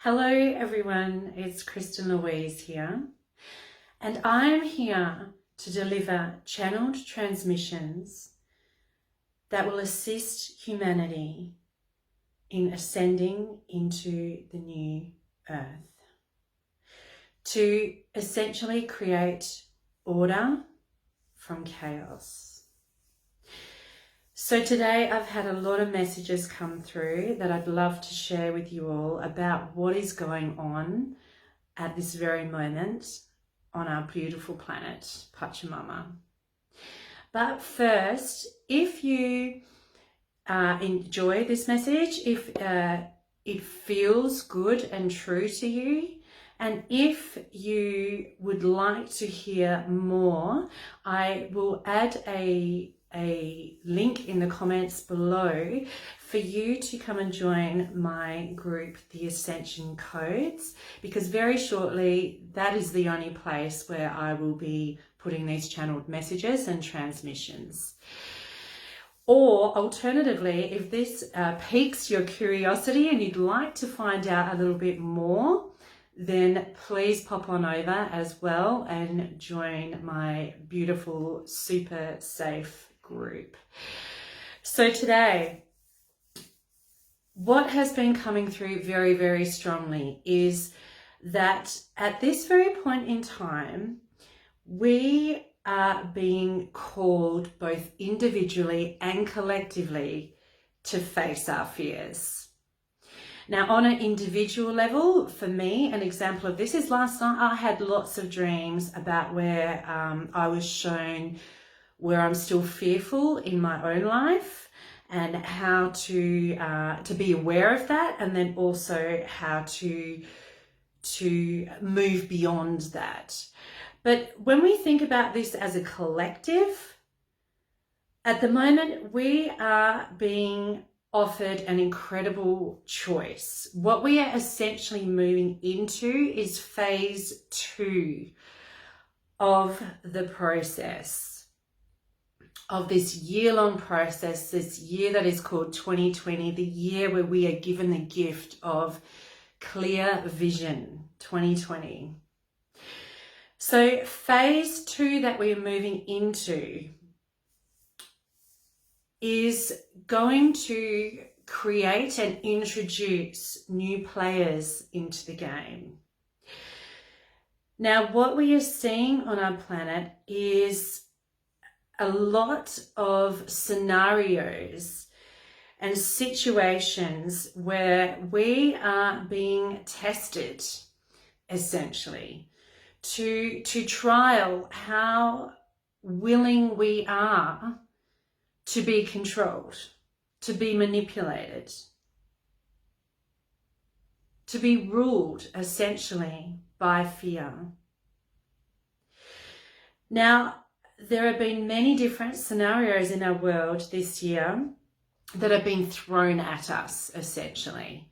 Hello everyone, it's Kristen Louise here, and I'm here to deliver channeled transmissions that will assist humanity in ascending into the new earth, to essentially create order from chaos. So today I've had a lot of messages come through that I'd love to share with you all about what is going on at this very moment on our beautiful planet, Pachamama. But first, if you enjoy this message, if it feels good and true to you, and if you would like to hear more, I will add a link in the comments below for you to come and join my group, the Ascension Codes, because very shortly that is the only place where I will be putting these channeled messages and transmissions. Or alternatively, if this piques your curiosity and you'd like to find out a little bit more, then please pop on over as well and join my beautiful, super safe group. So today, what has been coming through very, very strongly is that at this very point in time, we are being called both individually and collectively to face our fears. Now, on an individual level, for me, an example of this is last night I had lots of dreams about where I was shown where I'm still fearful in my own life and how to be aware of that, and then also how to move beyond that. But when we think about this as a collective, at the moment we are being offered an incredible choice. What we are essentially moving into is phase 2 of the process, of this year-long process, this year that is called 2020, the year where we are given the gift of clear vision, 2020. So phase 2 that we are moving into is going to create and introduce new players into the game. Now, what we are seeing on our planet is a lot of scenarios and situations where we are being tested, essentially, to trial how willing we are to be controlled, to be manipulated, to be ruled, essentially, by fear. Now, there have been many different scenarios in our world this year that have been thrown at us, essentially,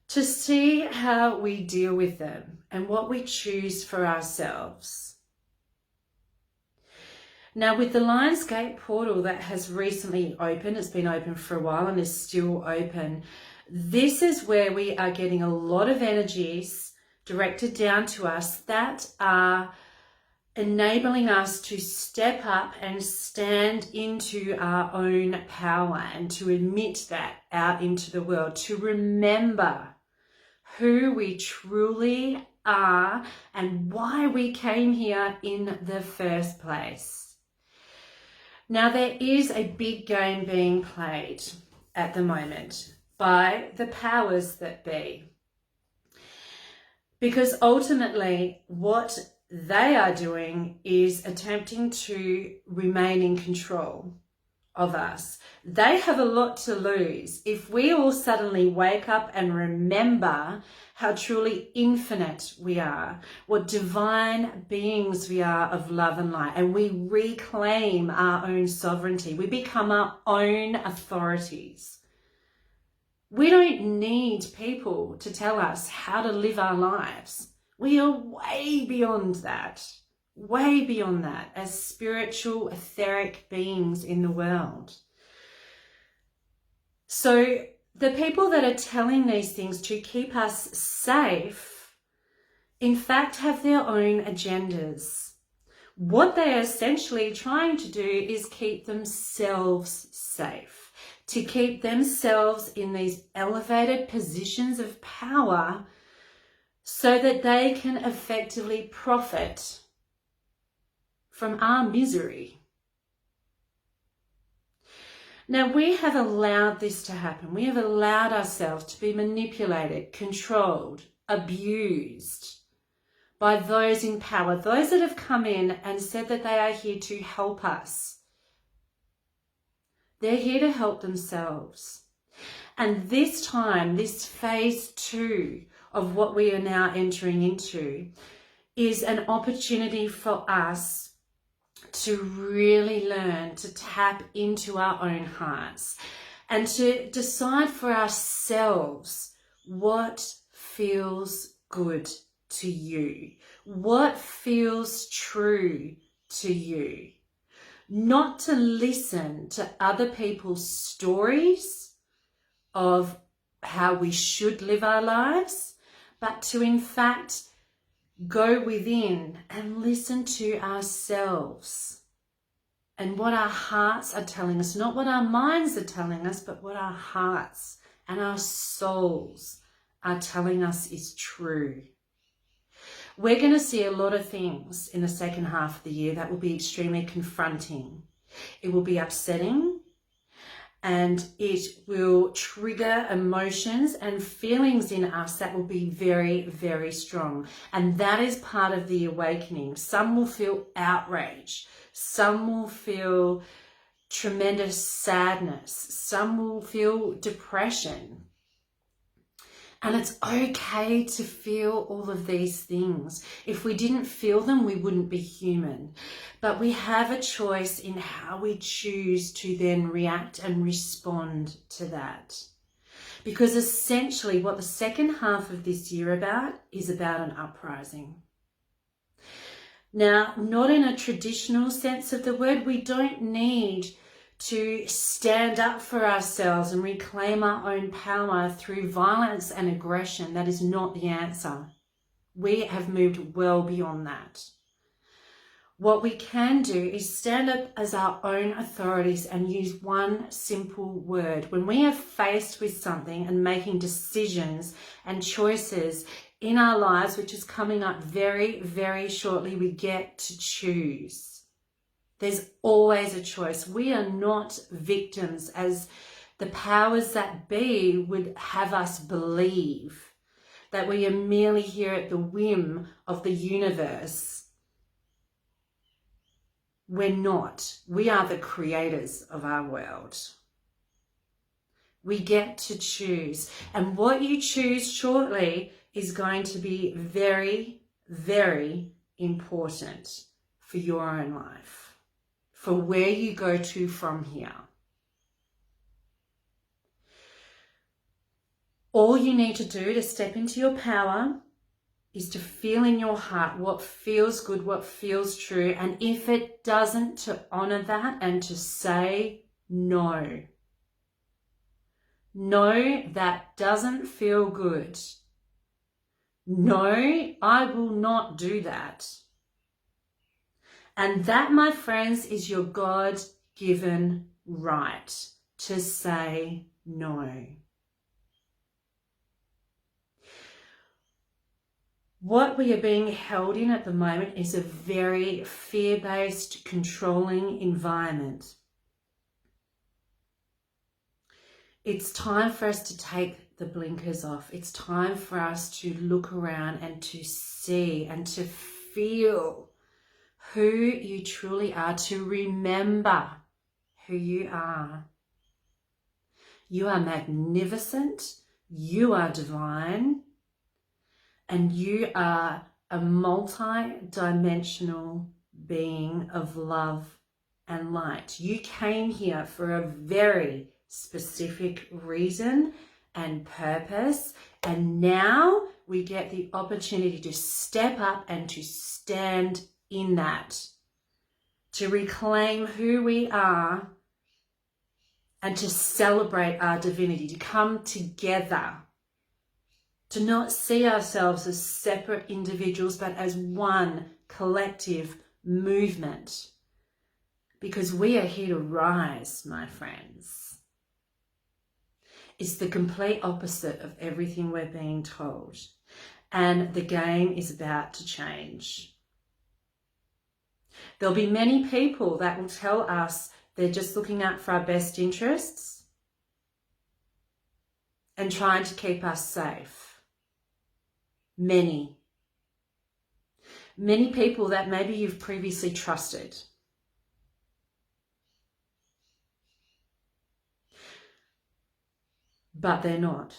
to see how we deal with them and what we choose for ourselves. Now, with the Lionsgate portal that has recently opened, it's been open for a while and is still open, this is where we are getting a lot of energies directed down to us that are enabling us to step up and stand into our own power and to admit that out into the world, to remember who we truly are and why we came here in the first place. Now, there is a big game being played at the moment by the powers that be, because ultimately what they are doing is attempting to remain in control of us. They have a lot to lose if we all suddenly wake up and remember how truly infinite we are, what divine beings we are of love and light, and we reclaim our own sovereignty. We become our own authorities. We don't need people to tell us how to live our lives. We are way beyond that as spiritual, etheric beings in the world. So the people that are telling these things to keep us safe, in fact, have their own agendas. What they're essentially trying to do is keep themselves safe, to keep themselves in these elevated positions of power so that they can effectively profit from our misery. Now, we have allowed this to happen. We have allowed ourselves to be manipulated, controlled, abused by those in power, those that have come in and said that they are here to help us. They're here to help themselves. And this time, this phase 2 of what we are now entering into is an opportunity for us to really learn to tap into our own hearts and to decide for ourselves what feels good to you, what feels true to you. Not to listen to other people's stories of how we should live our lives, but to in fact go within and listen to ourselves and what our hearts are telling us, not what our minds are telling us, but what our hearts and our souls are telling us is true. We're going to see a lot of things in the second half of the year that will be extremely confronting. It will be upsetting, and it will trigger emotions and feelings in us that will be very, very strong. And that is part of the awakening. Some will feel outrage. Some will feel tremendous sadness. Some will feel depression. And it's okay to feel all of these things. If we didn't feel them, we wouldn't be human. But we have a choice in how we choose to then react and respond to that. Because essentially what the second half of this year is about an uprising. Now, not in a traditional sense of the word. We don't need to stand up for ourselves and reclaim our own power through violence and aggression. That is not the answer. We have moved well beyond that. What we can do is stand up as our own authorities and use one simple word. When we are faced with something and making decisions and choices in our lives, which is coming up very, very shortly, we get to choose. There's always a choice. We are not victims as the powers that be would have us believe, that we are merely here at the whim of the universe. We're not. We are the creators of our world. We get to choose. And what you choose shortly is going to be very, very important for your own life, for where you go to from here. All you need to do to step into your power is to feel in your heart what feels good, what feels true. And if it doesn't, to honor that and to say no. No, that doesn't feel good. No, I will not do that. And that, my friends, is your God-given right to say no. What we are being held in at the moment is a very fear-based, controlling environment. It's time for us to take the blinkers off. It's time for us to look around and to see and to feel who you truly are, to remember who you are. You are magnificent, you are divine, and you are a multi-dimensional being of love and light. You came here for a very specific reason and purpose, and now we get the opportunity to step up and to stand in that, to reclaim who we are and to celebrate our divinity, to come together, to not see ourselves as separate individuals, but as one collective movement. Because we are here to rise, my friends. It's the complete opposite of everything we're being told. And the game is about to change. There'll be many people that will tell us they're just looking out for our best interests and trying to keep us safe. Many people that maybe you've previously trusted. But they're not.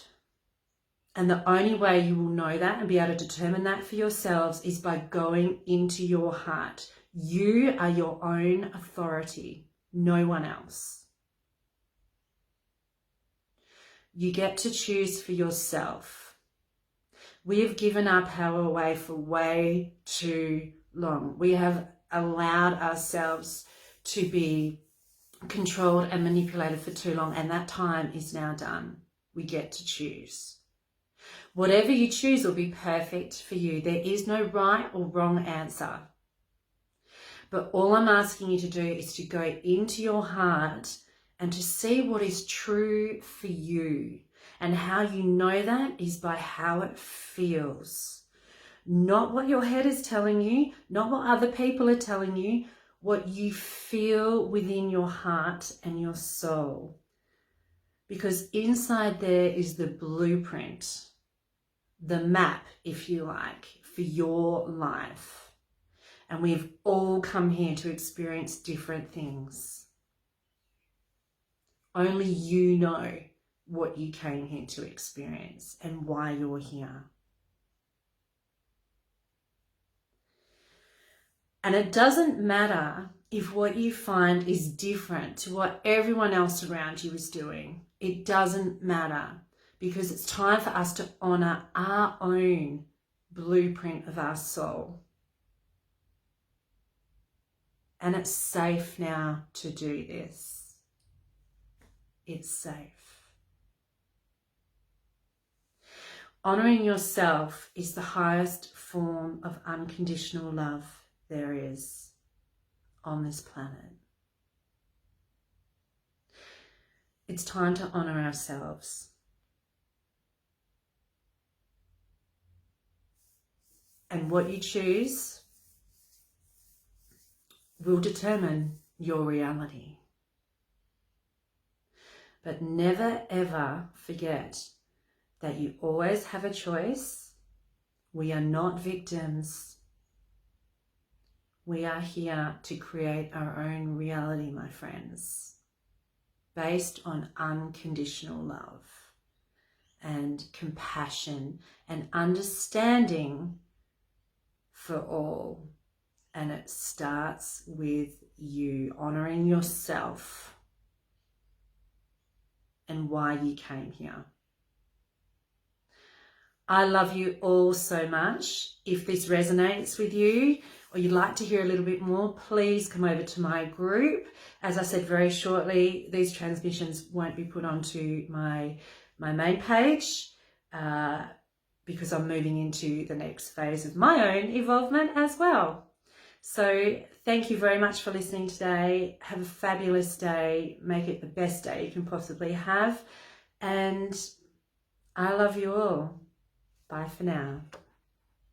And the only way you will know that and be able to determine that for yourselves is by going into your heart. You are your own authority, no one else. You get to choose for yourself. We have given our power away for way too long. We have allowed ourselves to be controlled and manipulated for too long, and that time is now done. We get to choose. Whatever you choose will be perfect for you. There is no right or wrong answer. But all I'm asking you to do is to go into your heart and to see what is true for you. And how you know that is by how it feels. Not what your head is telling you, not what other people are telling you, what you feel within your heart and your soul. Because inside there is the blueprint, the map, if you like, for your life. And we've all come here to experience different things. Only you know what you came here to experience and why you're here. And it doesn't matter if what you find is different to what everyone else around you is doing. It doesn't matter, because it's time for us to honor our own blueprint of our soul. And it's safe now to do this. It's safe. Honoring yourself is the highest form of unconditional love there is on this planet. It's time to honor ourselves. And what you choose will determine your reality. But never ever forget that you always have a choice. We are not victims. We are here to create our own reality, my friends, based on unconditional love and compassion and understanding for all. And it starts with you honoring yourself and why you came here. I love you all so much. If this resonates with you or you'd like to hear a little bit more, please come over to my group. As I said very shortly, these transmissions won't be put onto my main page because I'm moving into the next phase of my own evolvement as well. So thank you very much for listening today. Have a fabulous day. Make it the best day you can possibly have. And I love you all. Bye for now.